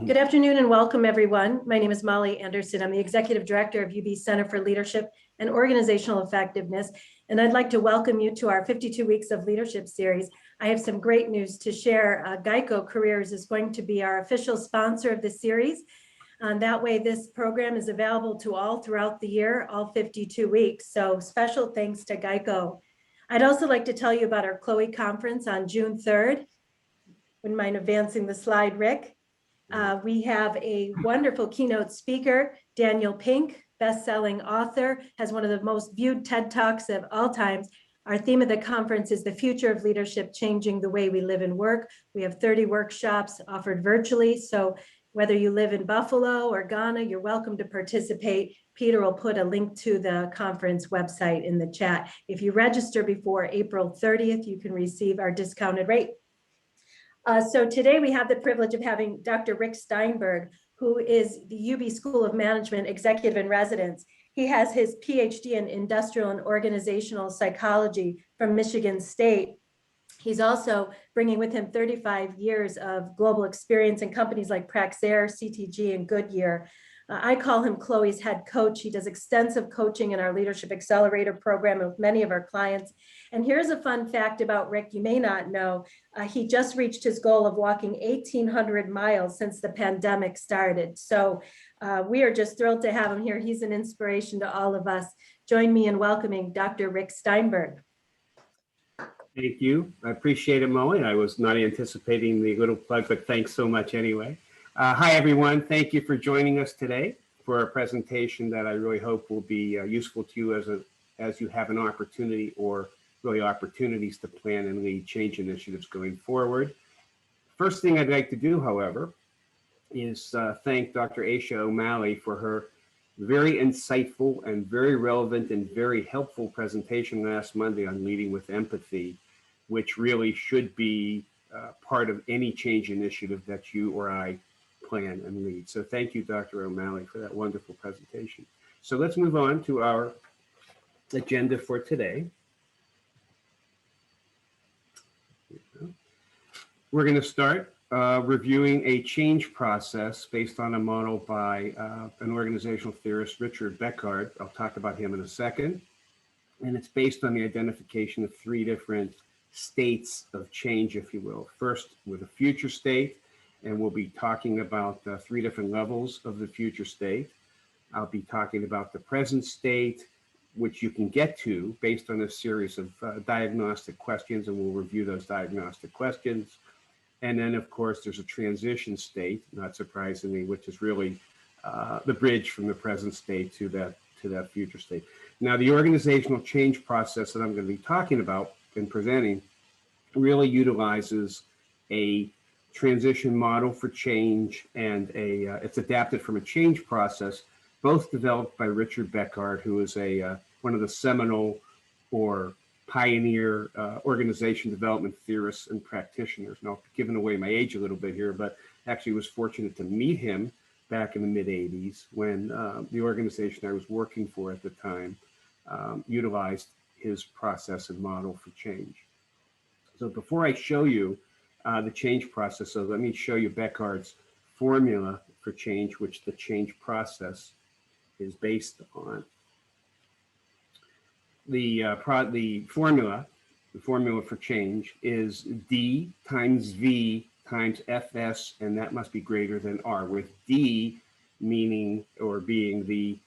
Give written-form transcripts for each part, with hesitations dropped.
Good afternoon and welcome, everyone. My name is Molly Anderson. I'm the Executive Director of UB Center for Leadership and Organizational Effectiveness, and I'd like to welcome you to our 52 Weeks of Leadership series. I have some great news to share. Geico Careers is going to be our official sponsor of the series. That way, this program is available to all throughout the year, all 52 weeks. So special thanks to Geico. I'd also like to tell you about our Chloe conference on June 3rd. Wouldn't mind advancing the slide, Rick. We have a wonderful keynote speaker, Daniel Pink, best-selling author, has one of the most viewed TED Talks of all times. Our theme of the conference is the future of leadership, changing the way we live and work. We have 30 workshops offered virtually. So whether you live in Buffalo or Ghana, you're welcome to participate. Peter will put a link to the conference website in the chat. If you register before April 30th, you can receive our discounted rate. So today we have the privilege of having Dr. Rick Steinberg, who is the UB School of Management Executive in Residence. He has his PhD in Industrial and Organizational Psychology from Michigan State. He's also bringing with him 35 years of global experience in companies like Praxair, CTG, and Goodyear. I call him Chloe's head coach. He does extensive coaching in our Leadership Accelerator program with many of our clients. And here's a fun fact about Rick you may not know. He just reached his goal of walking 1,800 miles since the pandemic started. So we are just thrilled to have him here. He's an inspiration to all of us. Join me in welcoming Dr. Rick Steinberg. Thank you. I appreciate it, Molly. I was not anticipating the little plug, but thanks so much anyway. Hi, everyone. Thank you for joining us today for a presentation that I really hope will be useful to you as you have an opportunity or really opportunities to plan and lead change initiatives going forward. First thing I'd like to do, however, is thank Dr. Aisha O'Malley for her very insightful and very relevant and very helpful presentation last Monday on leading with empathy, which really should be part of any change initiative that you or I plan and lead. So thank you, Dr. O'Malley, for that wonderful presentation. So let's move on to our agenda for today. We're going to start reviewing a change process based on a model by an organizational theorist, Richard Beckard. I'll talk about him in a second. And it's based on the identification of three different states of change, if you will. First, with a future state, and we'll be talking about three different levels of the future state. I'll be talking about the present state, which you can get to based on a series of diagnostic questions, and we'll review those diagnostic questions. And then, of course, there's a transition state, not surprisingly, which is really the bridge from the present state to that future state. Now, the organizational change process that I'm going to be talking about and presenting really utilizes a transition model for change, and it's adapted from a change process, both developed by Richard Beckard, who is one of the seminal or pioneer organization development theorists and practitioners. Now, giving away my age a little bit here, but actually was fortunate to meet him back in the mid-'80s when the organization I was working for at the time utilized his process and model for change. So before I show you the change process, so let me show you Beckard's formula for change, which the change process is based on. The formula for change is D times V times Fs, and that must be greater than R, with D meaning or being the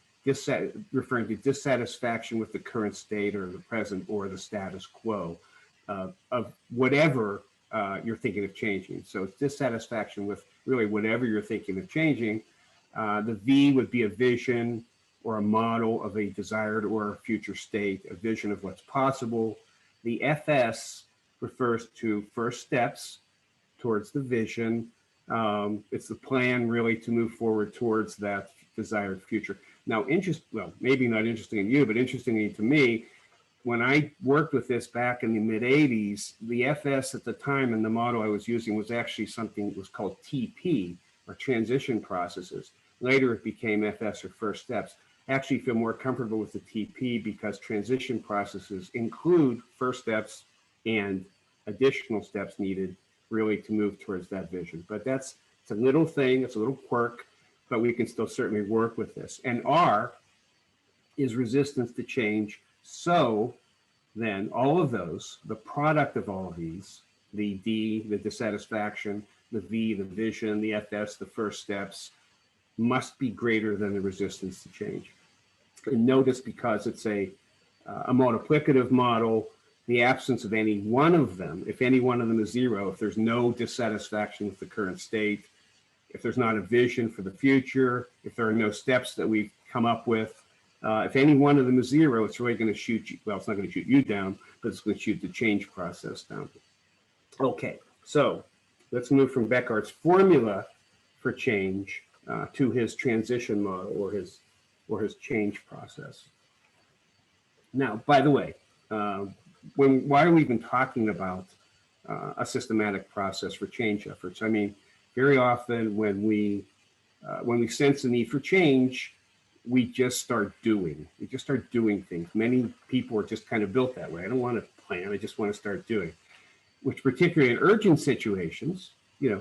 referring to dissatisfaction with the current state or the present or the status quo of whatever you're thinking of changing. So it's dissatisfaction with really whatever you're thinking of changing. The V would be a vision or a model of a desired or a future state, a vision of what's possible. The FS refers to first steps towards the vision. It's the plan really to move forward towards that desired future. Now, maybe not interesting to you, but interestingly to me, when I worked with this back in the mid-'80s, the FS at the time and the model I was using was actually something that was called TP, or transition processes. Later, it became FS, or first steps. I actually feel more comfortable with the TP because transition processes include first steps and additional steps needed really to move towards that vision. But that's It's a little thing, it's a little quirk, but we can still certainly work with this. And R is resistance to change. So then all of those, the product of all of these, the D, the dissatisfaction, the V, the vision, the FS, the first steps, must be greater than the resistance to change. And notice, because it's a multiplicative model, the absence of any one of them, if any one of them is zero, if there's no dissatisfaction with the current state, if there's not a vision for the future, if there are no steps that we've come up with, if any one of them is zero, it's really going to shoot you. Well, it's not going to shoot you down, but it's going to shoot the change process down. Okay, so let's move from Beckhart's formula for change to his transition model, or his change process. Now, by the way, why are we even talking about a systematic process for change efforts? I mean, very often when we sense the need for change, we just start doing. We just start doing things. Many people are just kind of built that way. I don't want to plan. I just want to start doing, which particularly in urgent situations,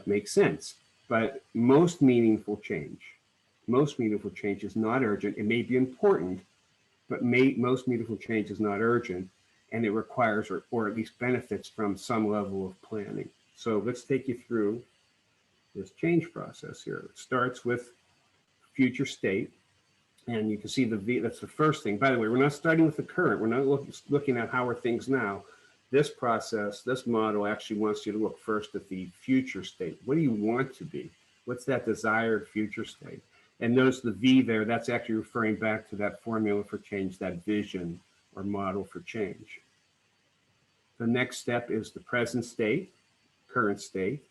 makes sense. But most meaningful change is not urgent. It may be important, but most meaningful change is not urgent, and it requires or at least benefits from some level of planning. So let's take you through this change process here. It starts with future state. And you can see the V, that's the first thing. By the way, we're not starting with the current. We're not looking at how are things now. This process, this model actually wants you to look first at the future state. What do you want to be? What's that desired future state? And notice the V there, that's actually referring back to that formula for change, that vision or model for change. The next step is the present state, current state.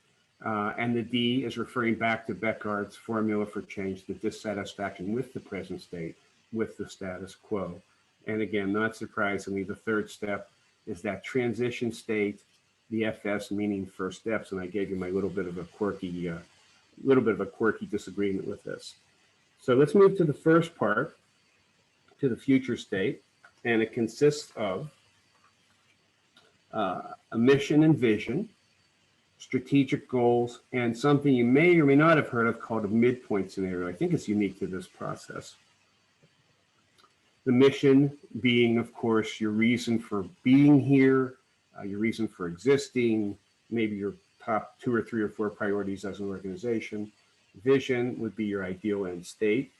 And the D is referring back to Beckhart's formula for change, the dissatisfaction with the present state, with the status quo. And again, not surprisingly, the third step is that transition state, the FS meaning first steps. And I gave you my little bit of a quirky disagreement with this. So let's move to the first part, to the future state. And it consists of a mission and vision, strategic goals, and something you may or may not have heard of called a midpoint scenario. I think it's unique to this process. The mission being, of course, your reason for being here, your reason for existing, maybe your top 2 or 3 or 4 priorities as an organization. Vision would be your ideal end state.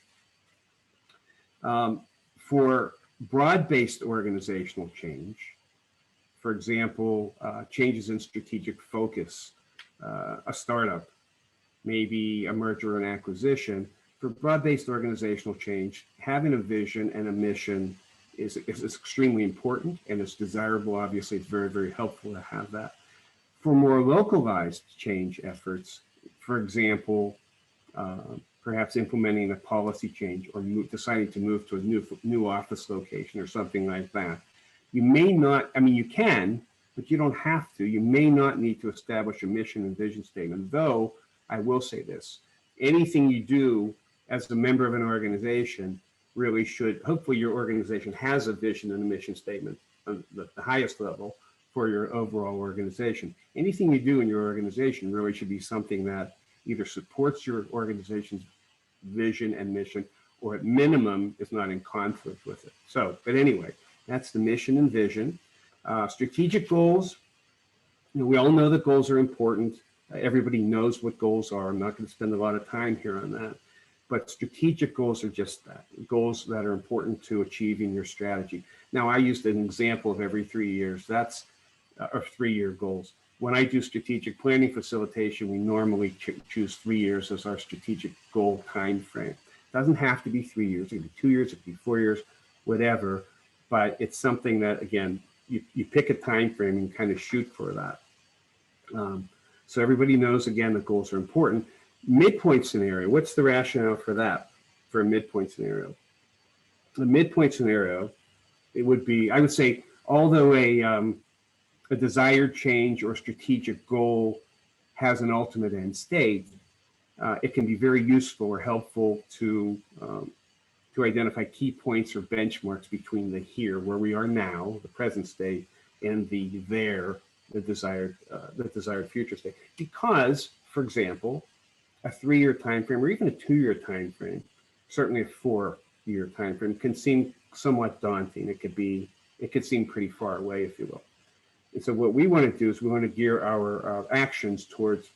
For broad-based organizational change, for example, changes in strategic focus, a startup, maybe a merger and acquisition. For broad-based organizational change, having a vision and a mission is extremely important, and it's desirable. Obviously, it's very, very helpful to have that. For more localized change efforts, for example, perhaps implementing a policy change or deciding to move to a new office location or something like that, you may not, I mean, you can, but you don't have to. You may not need to establish a mission and vision statement, though I will say this, anything you do as a member of an organization really should, hopefully your organization has a vision and a mission statement on the highest level for your overall organization. Anything you do in your organization really should be something that either supports your organization's vision and mission, or at minimum is not in conflict with it. So, but anyway, that's the mission and vision. Strategic goals, we all know that goals are important. Everybody knows what goals are. I'm not going to spend a lot of time here on that. But strategic goals are just that, goals that are important to achieving your strategy. Now, I used an example of every 3 years. That's or 3-year goals. When I do strategic planning facilitation, we normally choose 3 years as our strategic goal time frame. It doesn't have to be 3 years. It could be 2 years, it could be 4 years, whatever. But it's something that, again, you pick a time frame and kind of shoot for that. So everybody knows, again, that goals are important. Midpoint scenario, what's the rationale for that, for a midpoint scenario? The midpoint scenario, it would be, I would say, although a desired change or strategic goal has an ultimate end state, it can be very useful or helpful to identify key points or benchmarks between the here, where we are now, the present state, and the there, the desired future state. Because, for example, a 3-year time frame or even a 2-year time frame, certainly a 4-year time frame, can seem somewhat daunting. It could seem pretty far away, if you will. And so what we want to do is we want to gear our actions towards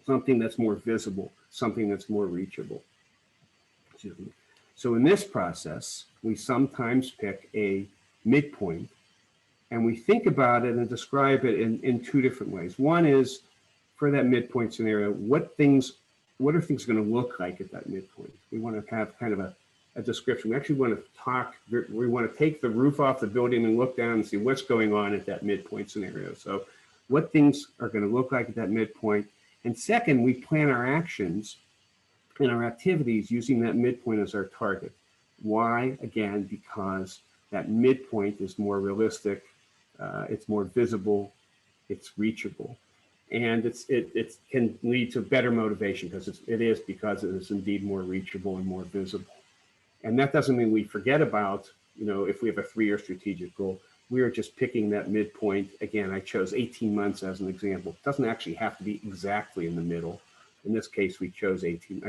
something that's more visible, something that's more reachable. Excuse me. So in this process, we sometimes pick a midpoint and we think about it and describe it in two different ways. One is, for that midpoint scenario, what are things going to look like at that midpoint? We want to have kind of a description. We actually want to take the roof off the building and look down and see what's going on at that midpoint scenario. So what things are going to look like at that midpoint. And second, we plan our actions and our activities using that midpoint as our target. Why? Again, because that midpoint is more realistic, it's more visible, it's reachable. And it can lead to better motivation because it is indeed more reachable and more visible. And that doesn't mean we forget about, if we have a 3-year strategic goal, we are just picking that midpoint. Again, I chose 18 months as an example. It doesn't actually have to be exactly in the middle. In this case, I chose 18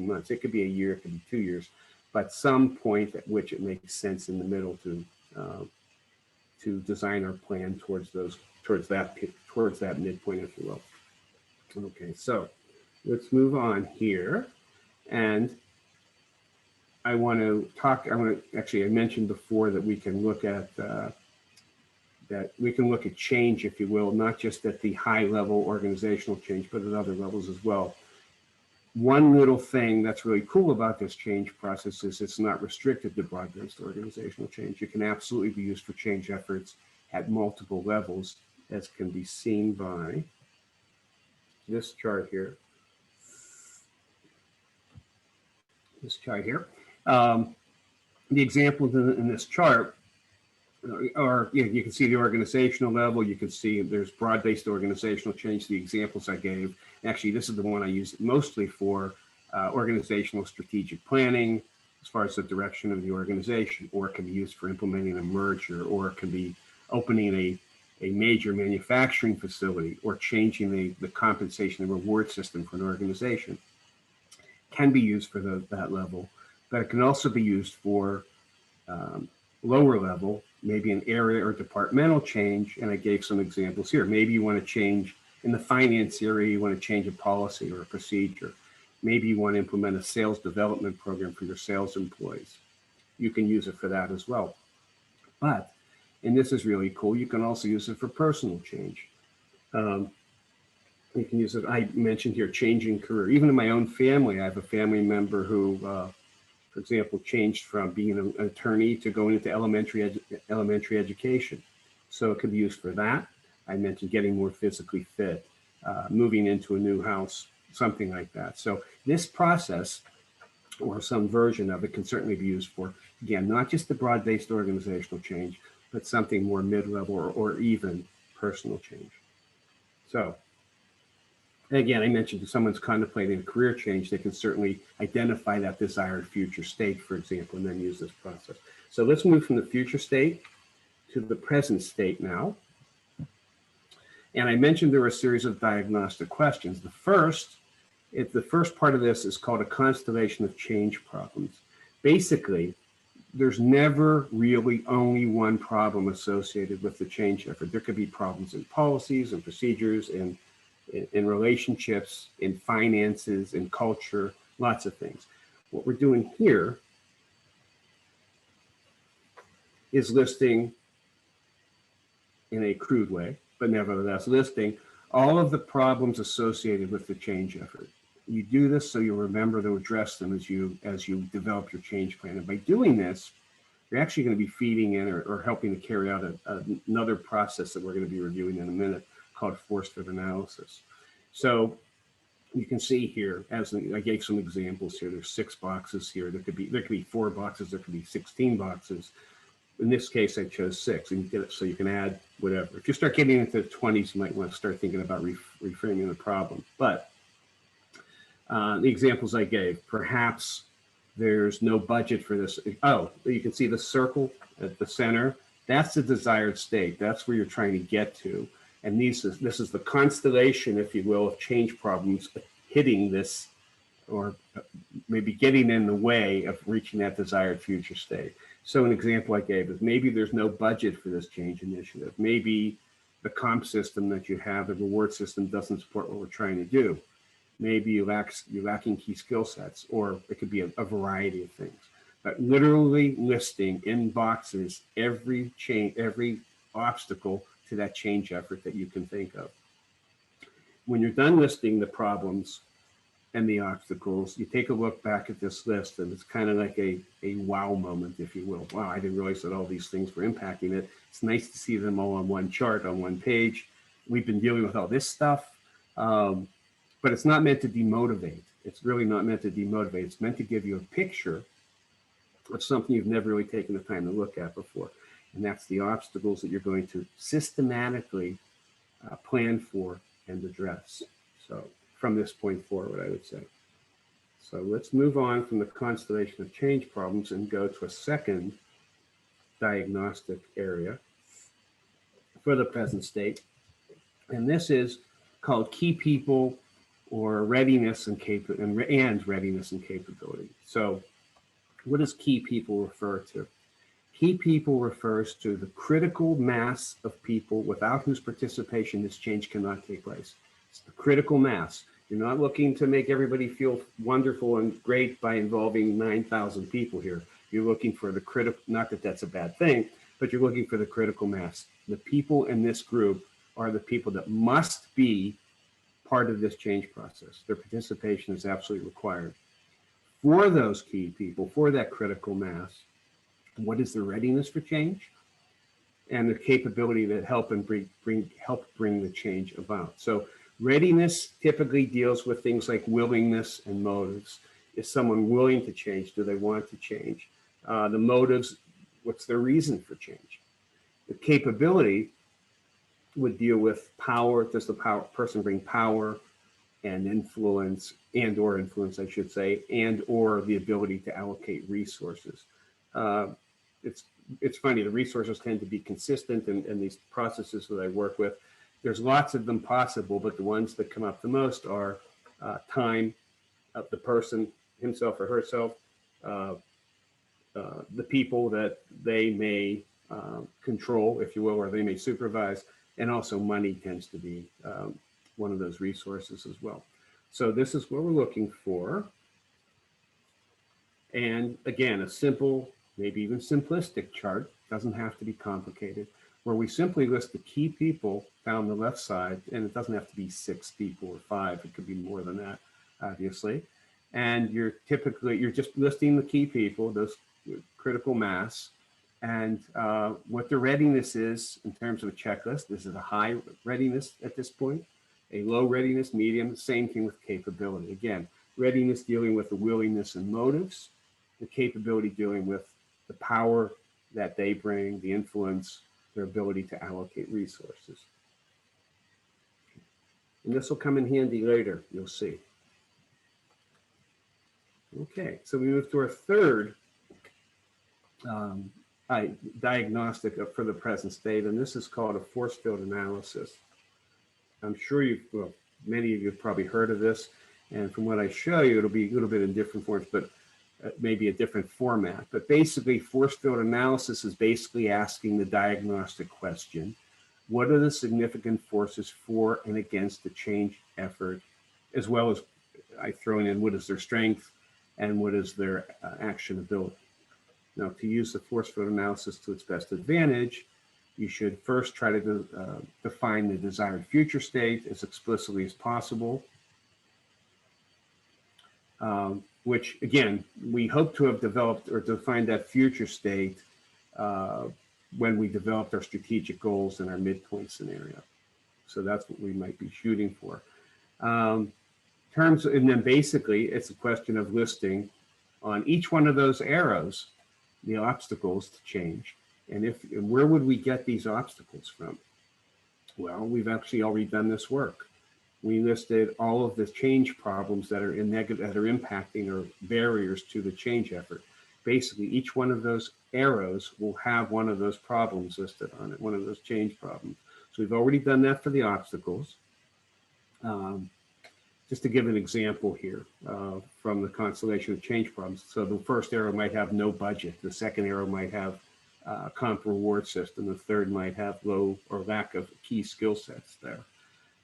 months. It could be a year, it could be 2 years, but some point at which it makes sense in the middle to design our plan towards that midpoint, if you will. Okay, so let's move on here. And I mentioned before that we can look at change, if you will, not just at the high level organizational change, but at other levels as well. One little thing that's really cool about this change process is it's not restricted to broad-based organizational change. It can absolutely be used for change efforts at multiple levels, as can be seen by this chart here. The examples in this chart are, you can see the organizational level, you can see there's broad-based organizational change, the examples I gave. Actually, this is the one I use mostly for organizational strategic planning, as far as the direction of the organization, or it can be used for implementing a merger, or it can be opening a major manufacturing facility, or changing the compensation and reward system for an organization. Can be used for that level, but it can also be used for lower level, maybe an area or departmental change. And I gave some examples here. Maybe you want to change in the finance area, you want to change a policy or a procedure. Maybe you want to implement a sales development program for your sales employees. You can use it for that as well. But, and this is really cool, you can also use it for personal change. You can use it, I mentioned here, changing career. Even in my own family, I have a family member who, for example, changed from being an attorney to going into elementary education. So it could be used for that. I mentioned getting more physically fit, moving into a new house, something like that. So this process, or some version of it, can certainly be used for, again, not just the broad-based organizational change, but something more mid-level or even personal change. So again, I mentioned if someone's contemplating a career change, they can certainly identify that desired future state, for example, and then use this process. So let's move from the future state to the present state now. And I mentioned there were a series of diagnostic questions. The first part of this is called a constellation of change problems. Basically, there's never really only one problem associated with the change effort. There could be problems in policies and procedures, in relationships, in finances, in culture, lots of things. What we're doing here is listing, in a crude way, but nevertheless listing all of the problems associated with the change effort. You do this so you'll remember to address them as you develop your change plan. And by doing this, you're actually going to be feeding in or helping to carry out another process that we're going to be reviewing in a minute, called force-fit analysis. So you can see here, as I gave some examples here, there's 6 boxes here. There could be 4 boxes, there could be 16 boxes. In this case, I chose 6, and you get it so you can add whatever. If you start getting into the 20s, you might want to start thinking about reframing the problem. But the examples I gave, perhaps there's no budget for this. Oh, you can see the circle at the center. That's the desired state. That's where you're trying to get to. And this is the constellation, if you will, of change problems hitting this or maybe getting in the way of reaching that desired future state. So an example I gave is maybe there's no budget for this change initiative. Maybe the comp system that you have, the reward system, doesn't support what we're trying to do. Maybe you're lacking key skill sets, or it could be a variety of things. But literally listing in boxes every obstacle to that change effort that you can think of. When you're done listing the problems and the obstacles, you take a look back at this list, and it's kind of like a wow moment, if you will. Wow, I didn't realize that all these things were impacting it. It's nice to see them all on one chart, on one page. We've been dealing with all this stuff, but it's not meant to demotivate. It's really not meant to demotivate. It's meant to give you a picture of something you've never really taken the time to look at before. And that's the obstacles that you're going to systematically plan for and address. So from this point forward, I would say. So let's move on from the constellation of change problems and go to a second diagnostic area for the present state. And this is called key people, or readiness and readiness and capability. So what does key people refer to? Key people refers to the critical mass of people without whose participation this change cannot take place. It's the critical mass. You're not looking to make everybody feel wonderful and great by involving 9,000 people here. You're looking for the critical, not that that's a bad thing, but you're looking for the critical mass. The people in this group are the people that must be part of this change process. Their participation is absolutely required. For those key people, for that critical mass, what is the readiness for change and the capability that help bring the change about? So readiness typically deals with things like willingness and motives. Is someone willing to change? Do they want to change? The motives, what's their reason for change? The capability would deal with power. Does the person bring power and influence, or influence, I should say, or the ability to allocate resources? It's funny, the resources tend to be consistent in these processes that I work with. There's lots of them possible, but the ones that come up the most are time of the person, himself or herself, the people that they may control, if you will, or they may supervise, and also money tends to be one of those resources as well. So this is what we're looking for. And again, a simple, maybe even simplistic chart, doesn't have to be complicated, where we simply list the key people down the left side, and it doesn't have to be 6 people or 5, it could be more than that, obviously. And you're just listing the key people, those critical mass, and what the readiness is in terms of a checklist. This is a high readiness at this point, a low readiness, medium, same thing with capability. Again, readiness dealing with the willingness and motives, the capability dealing with the power that they bring, the influence, their ability to allocate resources. And this will come in handy later, you'll see. Okay, so we move to our third diagnostic for the present state, and this is called a force field analysis. I'm sure many of you have probably heard of this, and from what I show you, it'll be a little bit in different forms, but maybe a different format. But basically, force field analysis is basically asking the diagnostic question: what are the significant forces for and against the change effort, as well as I throw in what is their strength and what is their actionability. Now, to use the force field analysis to its best advantage, you should first try to define the desired future state as explicitly as possible, which, again, we hope to have developed or defined that future state when we developed our strategic goals and our midpoint scenario. So that's what we might be shooting for. And then basically, it's a question of listing on each one of those arrows the obstacles to change. And where would we get these obstacles from? Well, we've actually already done this work. We listed all of the change problems that are impacting or barriers to the change effort. Basically, each one of those arrows will have one of those problems listed on it, one of those change problems. So we've already done that for the obstacles. Just to give an example here from the constellation of change problems. So the first arrow might have no budget. The second arrow might have comp reward system. The third might have low or lack of key skill sets there.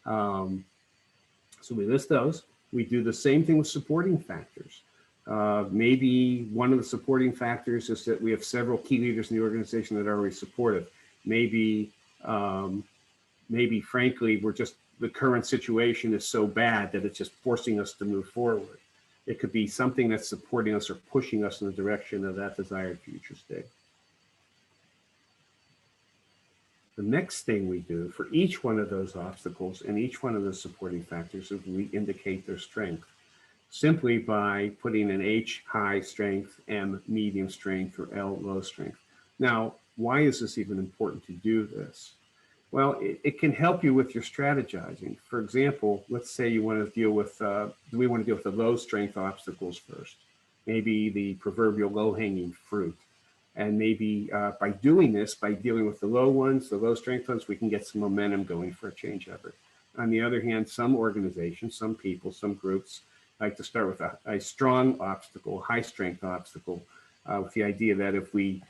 So we list those. We do the same thing with supporting factors. Maybe one of the supporting factors is that we have several key leaders in the organization that are already supportive. Maybe, maybe frankly, the current situation is so bad that it's just forcing us to move forward. It could be something that's supporting us or pushing us in the direction of that desired future state. The next thing we do for each one of those obstacles and each one of the supporting factors is we indicate their strength simply by putting an H high strength, M medium strength, or L low strength. Now, why is this even important to do this? Well, it can help you with your strategizing. For example, let's say you want to deal with, we want to deal with the low strength obstacles first, maybe the proverbial low hanging fruit. And maybe by doing this, by dealing with the low ones, the low strength ones, we can get some momentum going for a change effort. On the other hand, some organizations, some people, some groups like to start with a strong obstacle, high strength obstacle, with the idea that if we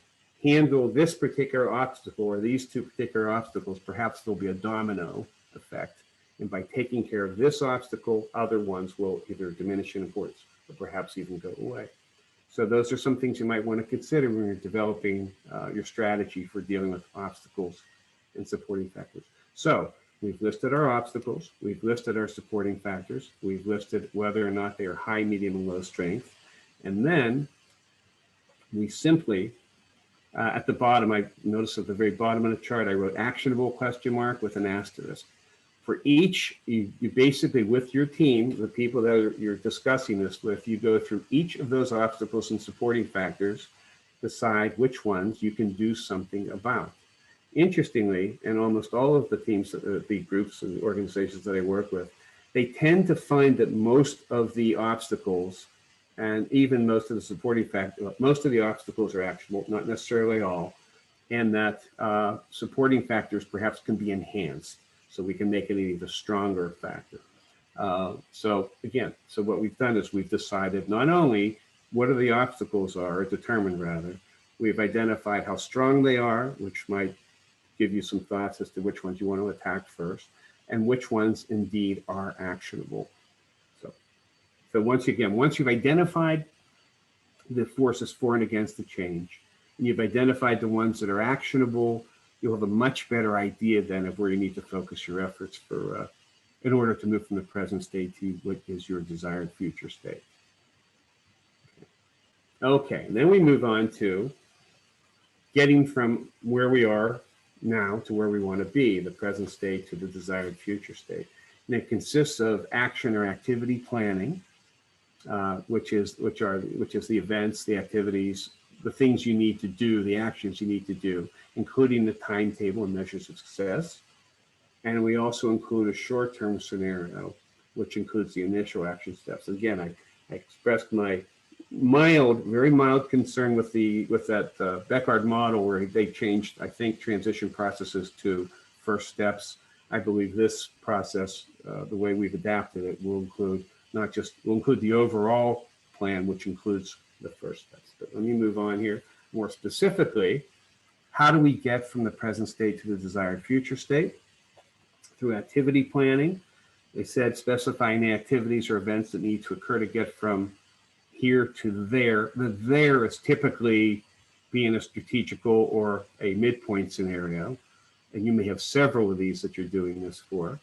handle this particular obstacle or these two particular obstacles, perhaps there'll be a domino effect. And by taking care of this obstacle, other ones will either diminish in importance or perhaps even go away. So those are some things you might want to consider when you're developing your strategy for dealing with obstacles and supporting factors. So we've listed our obstacles, we've listed our supporting factors, we've listed whether or not they are high, medium, and low strength. And then we simply, at the bottom, I noticed at the very bottom of the chart, I wrote actionable question mark with an asterisk. For each, you basically, with your team, the people that you're discussing this with, you go through each of those obstacles and supporting factors, decide which ones you can do something about. Interestingly, in almost all of the teams, the groups and the organizations that I work with, they tend to find that most of the obstacles and even most of the supporting factors, most of the obstacles are actionable, not necessarily all, and that supporting factors perhaps can be enhanced. So we can make it an even stronger factor. So again, so what we've done is we've decided not only what are the obstacles are, or determined rather, we've identified how strong they are, which might give you some thoughts as to which ones you want to attack first, and which ones indeed are actionable. So once again, once you've identified the forces for and against the change, and you've identified the ones that are actionable, you'll have a much better idea then of where you need to focus your efforts for, in order to move from the present state to what is your desired future state. Okay, and then we move on to getting from where we are now to where we want to be, the present state to the desired future state. And it consists of action or activity planning, which is the events, the activities, the things you need to do, the actions you need to do, including the timetable and measures of success. And we also include a short-term scenario, which includes the initial action steps. Again, I expressed my very mild concern with that Beckard model where they changed, I think, transition processes to first steps. I believe this process, the way we've adapted it, will include will include the overall plan, which includes the first steps. But let me move on here. More specifically, how do we get from the present state to the desired future state? Through activity planning. They said specifying the activities or events that need to occur to get from here to there. The there is typically being a strategical or a midpoint scenario. And you may have several of these that you're doing this for.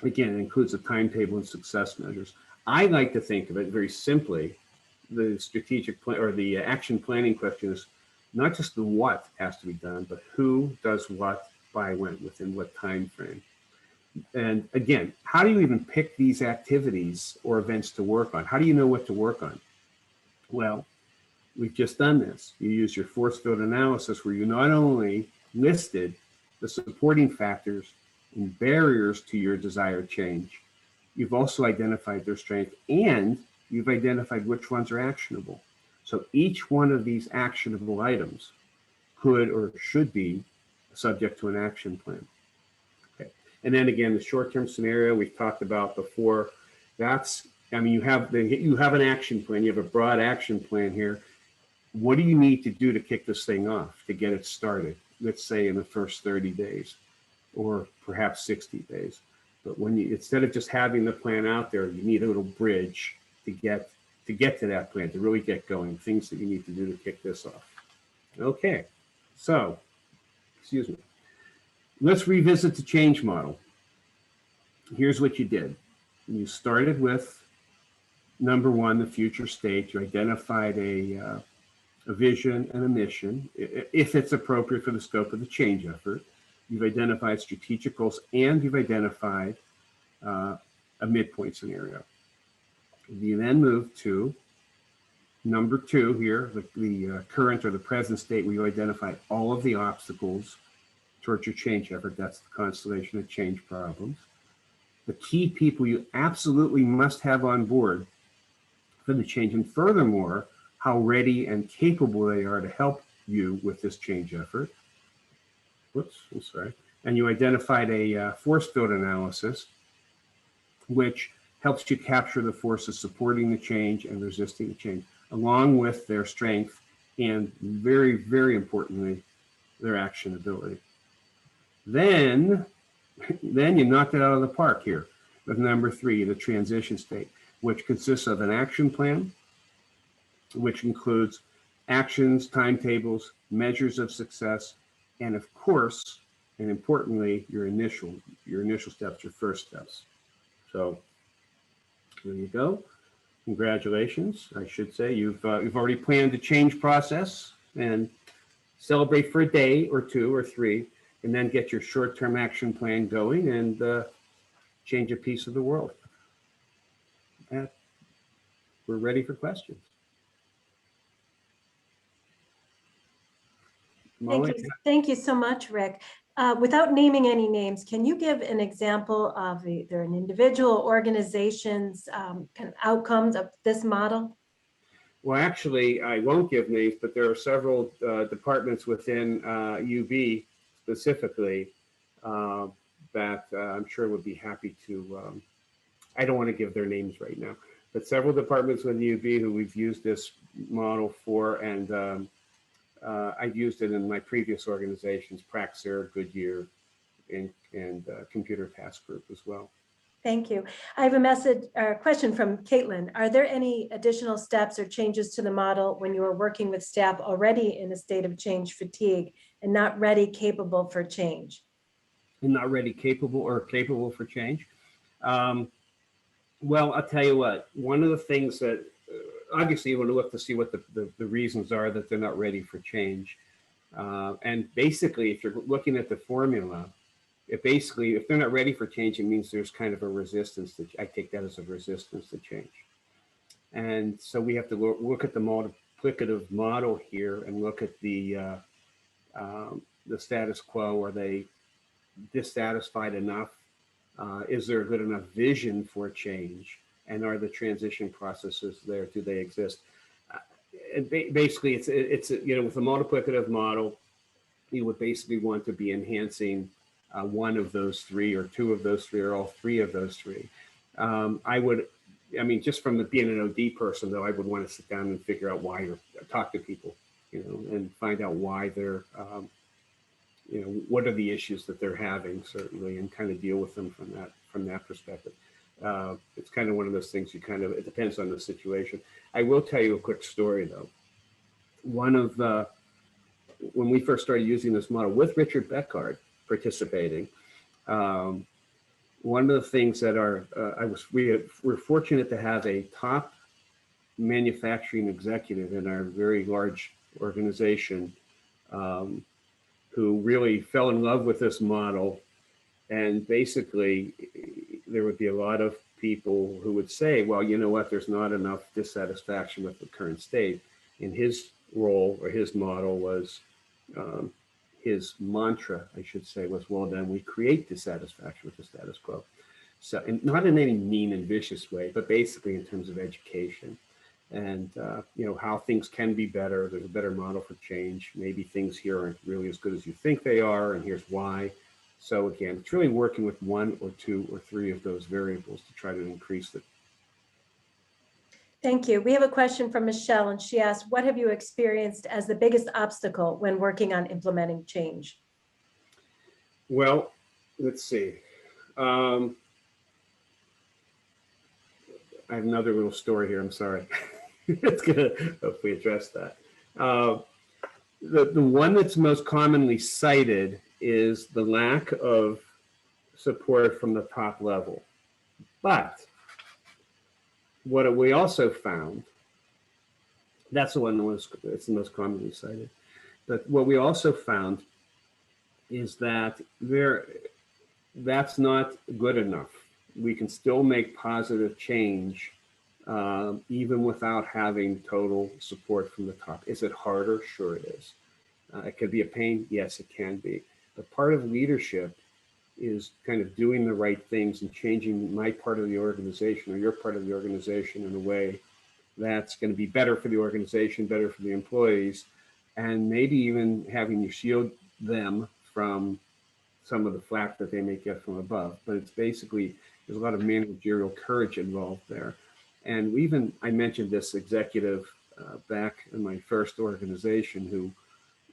Again, it includes a timetable and success measures. I like to think of it very simply. The strategic plan or the action planning question is not just the what has to be done, but who does what by when, within what time frame. And again, how do you even pick these activities or events to work on? How do you know what to work on? Well, we've just done this. You use your force field analysis where you not only listed the supporting factors and barriers to your desired change, you've also identified their strength and you've identified which ones are actionable. So each one of these actionable items could or should be subject to an action plan. Okay. And then again, the short-term scenario we've talked about before, that's, I mean, you have an action plan, you have a broad action plan here. What do you need to do to kick this thing off, to get it started? Let's say in the first 30 days or perhaps 60 days. But when you, instead of just having the plan out there, you need a little bridge to get to that plan, to really get going, things that you need to do to kick this off. Okay, so, excuse me. Let's revisit the change model. Here's what you did. You started with number one, the future state. You identified a vision and a mission, if it's appropriate for the scope of the change effort. You've identified strategic goals, and you've identified a midpoint scenario. You then move to number two here, the current or the present state, where you identify all of the obstacles towards your change effort. That's the constellation of change problems. The key people you absolutely must have on board for the change, and furthermore, how ready and capable they are to help you with this change effort. Whoops, I'm sorry. And you identified a force field analysis, which helps you capture the forces supporting the change and resisting the change, along with their strength and, very, very importantly, their actionability. Then you knocked it out of the park here with number three, the transition state, which consists of an action plan, which includes actions, timetables, measures of success, and of course, and importantly, your initial steps, your first steps. So there you go. Congratulations, I should say. You've already planned the change process, and celebrate for a day or two or three, and then get your short-term action plan going and change a piece of the world. And we're ready for questions. Molly? Thank you so much, Rick. Without naming any names, can you give an example of either an individual organization's kind of outcomes of this model? Well, actually, I won't give names, but there are several departments within UB specifically that I'm sure would be happy to, I don't want to give their names right now, but several departments within UB who we've used this model for, and I've used it in my previous organizations, Praxair, Goodyear, and Computer Task Group as well. Thank you. I have a message or a question from Caitlin. Are there any additional steps or changes to the model when you are working with staff already in a state of change fatigue and not ready, capable for change? And not ready, capable for change? Well, I'll tell you what, one of the things that obviously you want to look to see what the reasons are that they're not ready for change. And basically, if you're looking at the formula, if they're not ready for change, it means there's kind of a resistance. I take that as a resistance to change. And so we have to look at the multiplicative model here and look at the status quo. Are they dissatisfied enough? Is there a good enough vision for change? And are the transition processes there? Do they exist? And basically, it's with a multiplicative model, you would basically want to be enhancing one of those three, or two of those three, or all three of those three. Just from being an OD person, though, I would want to sit down and figure out why, or talk to people, and find out why they're, what are the issues that they're having, certainly, and kind of deal with them from that perspective. It's kind of one of those things it depends on the situation. I will tell you a quick story, though. When we first started using this model with Richard Beckard participating, one of the things that we're fortunate to have a top manufacturing executive in our very large organization who really fell in love with this model. And basically, there would be a lot of people who would say, well, you know what, there's not enough dissatisfaction with the current state. And his role, or his model, was, his mantra, I should say, was, well, then we create dissatisfaction with the status quo. So, and not in any mean and vicious way, but basically in terms of education and, how things can be better. There's a better model for change. Maybe things here aren't really as good as you think they are, and here's why. So again, it's really working with one or two or three of those variables to try to increase it. Thank you. We have a question from Michelle, and she asked, what have you experienced as the biggest obstacle when working on implementing change? Well, let's see. I have another little story here. I'm sorry. It's going to hopefully address that. The one that's most commonly cited is the lack of support from the top level. But what we also found, that's the one that's the most commonly cited. But what we also found is that that's not good enough. We can still make positive change even without having total support from the top. Is it harder? Sure it is. It could be a pain. Yes, it can be. But part of leadership is kind of doing the right things and changing my part of the organization or your part of the organization in a way that's going to be better for the organization, better for the employees, and maybe even having you shield them from some of the flack that they may get from above. But it's basically, there's a lot of managerial courage involved there. And even, I mentioned this executive back in my first organization who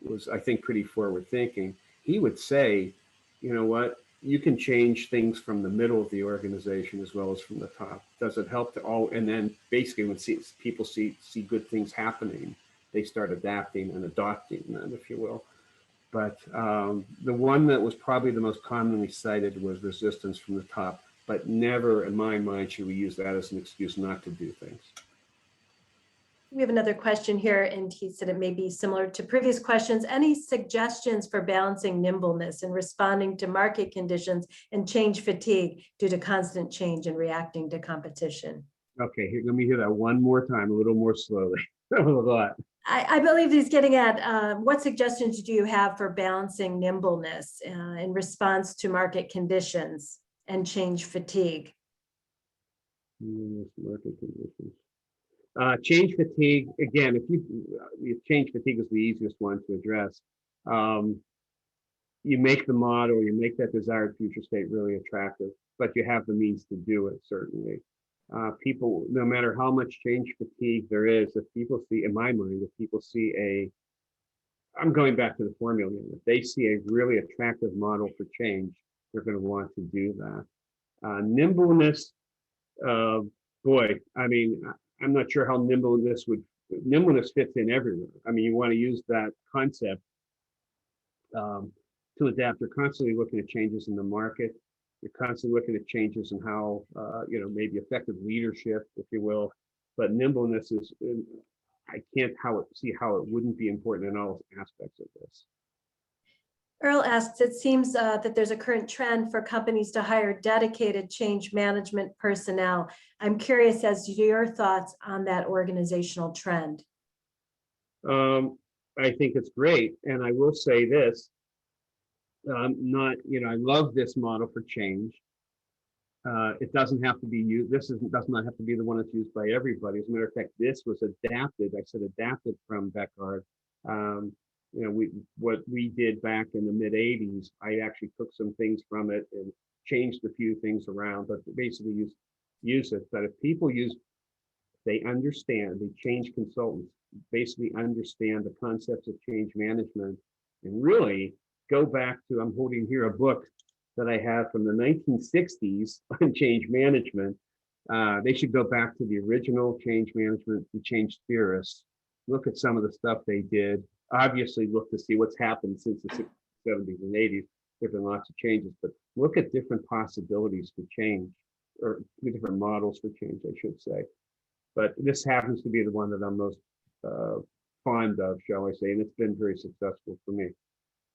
was, I think, pretty forward thinking. He would say, you know what, you can change things from the middle of the organization as well as from the top. Does it help to all? And then basically when people see good things happening, they start adapting and adopting them, if you will. But the one that was probably the most commonly cited was resistance from the top, but never in my mind should we use that as an excuse not to do things. We have another question here, and he said it may be similar to previous questions. Any suggestions for balancing nimbleness and responding to market conditions and change fatigue due to constant change and reacting to competition? Okay, let me hear that one more time, a little more slowly. That was a lot. I believe he's getting at what suggestions do you have for balancing nimbleness in response to market conditions and change fatigue? Market conditions. Change fatigue, again, if change fatigue is the easiest one to address, you make the model, you make that desired future state really attractive, but you have the means to do it, certainly. People, no matter how much change fatigue there is, if people see, in my mind, if people see I'm going back to the formula, if they see a really attractive model for change, they're going to want to do that. Nimbleness, boy, I mean, I'm not sure how nimbleness fits in everywhere. I mean, you want to use that concept to adapt. You're constantly looking at changes in the market. You're constantly looking at changes in how, maybe effective leadership, if you will. But nimbleness is, I can't see how it wouldn't be important in all aspects of this. Earl asks, it seems that there's a current trend for companies to hire dedicated change management personnel. I'm curious as to your thoughts on that organizational trend. I think it's great. And I will say this, I love this model for change. It doesn't have to be used. Does not have to be the one that's used by everybody. As a matter of fact, this was adapted. I said adapted from Beckard. What we did back in the mid 80s, I actually took some things from it and changed a few things around, but basically use it. But if people they understand, the change consultants basically understand the concepts of change management and really go back to, I'm holding here a book that I have from the 1960s on change management. They should go back to the original change management, the change theorists, look at some of the stuff they did, obviously look to see what's happened since the 60s, 70s, and 80s. There have been lots of changes, but look at different possibilities for change, or different models for change, I should say. But this happens to be the one that I'm most fond of, shall I say, and it's been very successful for me.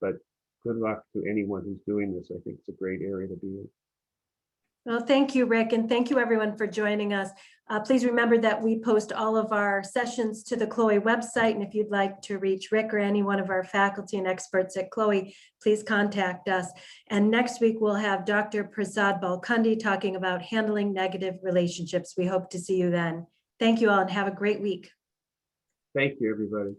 But good luck to anyone who's doing this. I think it's a great area to be in. Well, thank you, Rick, and thank you everyone for joining us. Please remember that we post all of our sessions to the CLOE website, and if you'd like to reach Rick or any one of our faculty and experts at CLOE, please contact us. And next week, we'll have Dr. Prasad Balkundi talking about handling negative relationships. We hope to see you then. Thank you all and have a great week. Thank you, everybody.